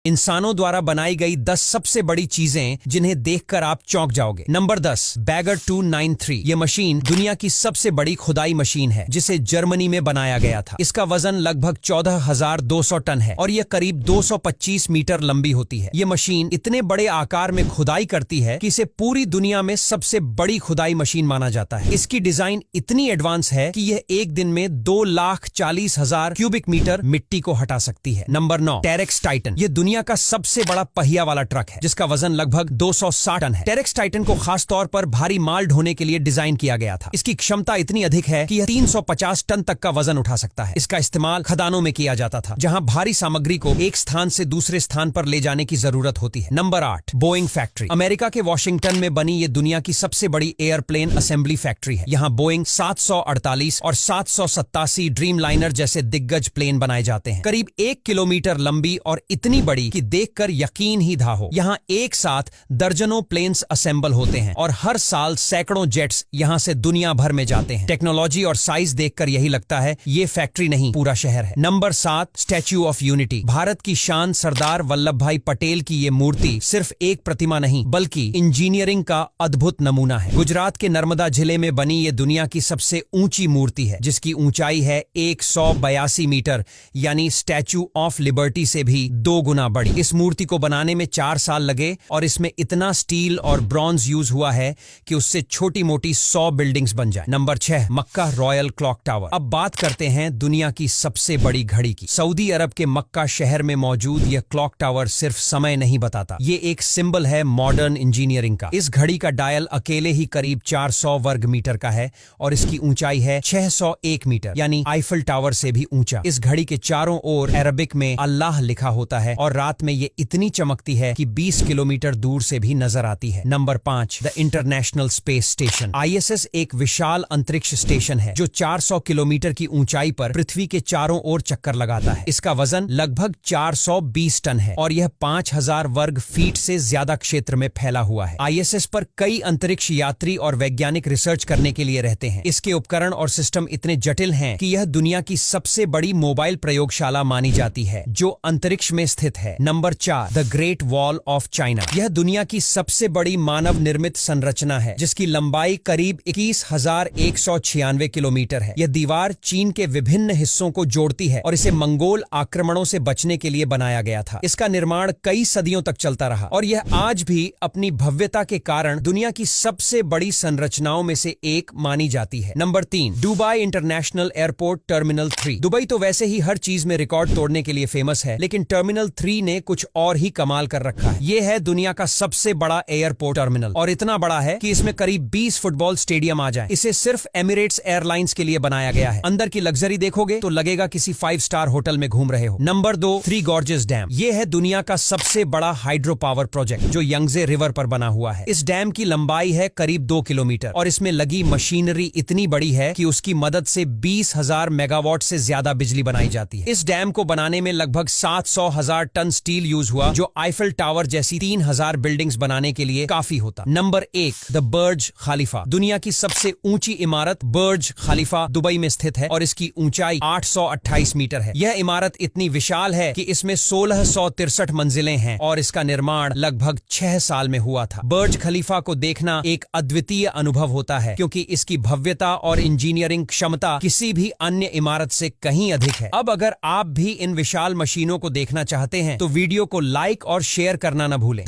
इंसानों द्वारा बनाई गई 10 सबसे बड़ी चीजें जिन्हें देखकर आप चौंक जाओगे। नंबर 10, बैगर 293। ये मशीन दुनिया की सबसे बड़ी खुदाई मशीन है जिसे जर्मनी में बनाया गया था। इसका वजन लगभग 14,200 टन है और यह करीब 225 मीटर लंबी होती है। ये मशीन इतने बड़े आकार में खुदाई करती है कि इसे पूरी दुनिया में सबसे बड़ी खुदाई मशीन माना जाता है। इसकी डिजाइन इतनी एडवांस है कि यह एक दिन में 2,40,000 क्यूबिक मीटर मिट्टी को हटा सकती है। Number 9, Terex Titan. यह दुनिया का सबसे बड़ा पहिया वाला ट्रक है जिसका वजन लगभग 260 टन है। टेरेक्स टाइटन को खास तौर पर भारी माल ढोने के लिए डिजाइन किया गया था। इसकी क्षमता इतनी अधिक है कि यह 350 टन तक का वजन उठा सकता है। इसका इस्तेमाल खदानों में किया जाता था जहां भारी सामग्री को एक स्थान से दूसरे स्थान पर ले जाने की जरूरत होती है। Number 8, Boeing factory. अमेरिका के वॉशिंगटन में बनी ये दुनिया की सबसे बड़ी एयरप्लेन असेंबली फैक्ट्री है। यहाँ बोइंग 748 और 787 ड्रीम लाइनर जैसे दिग्गज प्लेन बनाए जाते हैं। करीब 1 किलोमीटर लंबी और इतनी बड़ी कि देखकर यकीन ही था हो। यहाँ एक साथ दर्जनों प्लेन्स असेंबल होते हैं और हर साल सैकड़ों जेट्स यहाँ से दुनिया भर में जाते हैं। टेक्नोलॉजी और साइज देखकर यही लगता है ये फैक्ट्री नहीं पूरा शहर है। Number 7, statue of unity. Bharat की शान सरदार वल्लभ भाई पटेल की ये मूर्ति सिर्फ एक प्रतिमा नहीं बल्कि इंजीनियरिंग का अद्भुत नमूना है। गुजरात के नर्मदा जिले में बनी ये दुनिया की सबसे ऊंची मूर्ति है जिसकी ऊंचाई है 182 मीटर, यानी स्टैच्यू ऑफ लिबर्टी से भी 2 गुना बड़ी। इस मूर्ति को बनाने में 4 साल लगे और इसमें इतना स्टील और ब्रॉन्ज यूज हुआ है कि उससे छोटी मोटी 100 बिल्डिंग्स बन जाए। नंबर 6, मक्का रॉयल क्लॉक टावर। अब बात करते हैं दुनिया की सबसे बड़ी घड़ी की। सऊदी अरब के मक्का शहर में मौजूद यह क्लॉक टावर सिर्फ समय नहीं बताता, ये एक सिंबल है मॉडर्न इंजीनियरिंग का। इस घड़ी का डायल अकेले ही करीब 400 वर्ग मीटर का है और इसकी ऊंचाई है 601 मीटर, यानी आईफल टावर से भी ऊंचा। इस घड़ी के चारों ओर अरबिक में अल्लाह लिखा होता है और रात में ये इतनी चमकती है कि 20 किलोमीटर दूर से भी नजर आती है। Number 5, the international space station. ISS एक विशाल अंतरिक्ष स्टेशन है जो 400 किलोमीटर की ऊंचाई पर पृथ्वी के चारों ओर चक्कर लगाता है। इसका वजन लगभग 420 टन है और यह 5000 वर्ग फीट से ज्यादा क्षेत्र में फैला हुआ है। ISS पर कई अंतरिक्ष यात्री और वैज्ञानिक रिसर्च करने के लिए रहते हैं। इसके उपकरण और सिस्टम इतने जटिल हैं कि यह दुनिया की सबसे बड़ी मोबाइल प्रयोगशाला मानी जाती है जो अंतरिक्ष में स्थित है। Number 4, the great wall of China. यह दुनिया की सबसे बड़ी मानव निर्मित संरचना है जिसकी लंबाई करीब 21,196 किलोमीटर है। यह दीवार चीन के विभिन्न हिस्सों को जोड़ती है और इसे मंगोल आक्रमणों से बचने के लिए बनाया गया था। इसका निर्माण कई सदियों तक चलता रहा और यह आज भी अपनी भव्यता के कारण दुनिया की सबसे बड़ी संरचनाओं में से एक मानी जाती है। Number 3, Dubai international airport terminal 3। Dubai तो वैसे ही हर चीज में रिकॉर्ड तोड़ने के लिए फेमस है, लेकिन टर्मिनल 3 ने कुछ और ही कमाल कर रखा है। यह है दुनिया का सबसे बड़ा एयरपोर्ट टर्मिनल और इतना बड़ा है कि इसमें करीब 20 फुटबॉल स्टेडियम आ जाए। इसे सिर्फ एमिरेट्स एयरलाइंस के लिए बनाया गया है। अंदर की लग्जरी देखोगे तो लगेगा किसी 5 स्टार होटल में घूम रहे हो। Number 2, three gorges dam. यह है दुनिया का सबसे बड़ा हाइड्रो पावर प्रोजेक्ट जो यंगजे रिवर पर बना हुआ है। इस डैम की लंबाई है करीब 2 किलोमीटर और इसमें लगी मशीनरी इतनी बड़ी है कि उसकी मदद से 20,000 मेगावाट से ज्यादा बिजली बनाई जाती है। इस डैम को बनाने में लगभग 700,000 टन स्टील यूज हुआ जो आईफल टावर जैसी 3000 बिल्डिंग्स बनाने के लिए काफी होता। नंबर 1, द बर्ज खलीफा। दुनिया की सबसे ऊंची इमारत बर्ज खलीफा दुबई में स्थित है और इसकी ऊंचाई 828 मीटर है। यह इमारत इतनी विशाल है कि इसमें 1663 मंजिलें हैं और इसका निर्माण लगभग 6 साल में हुआ था। बर्ज खलीफा को देखना एक अद्वितीय अनुभव होता है क्योंकि इसकी भव्यता और इंजीनियरिंग क्षमता किसी भी अन्य इमारत से कहीं अधिक है। अब अगर आप भी इन विशाल मशीनों को देखना चाहते हैं तो वीडियो को लाइक और शेयर करना न भूलें।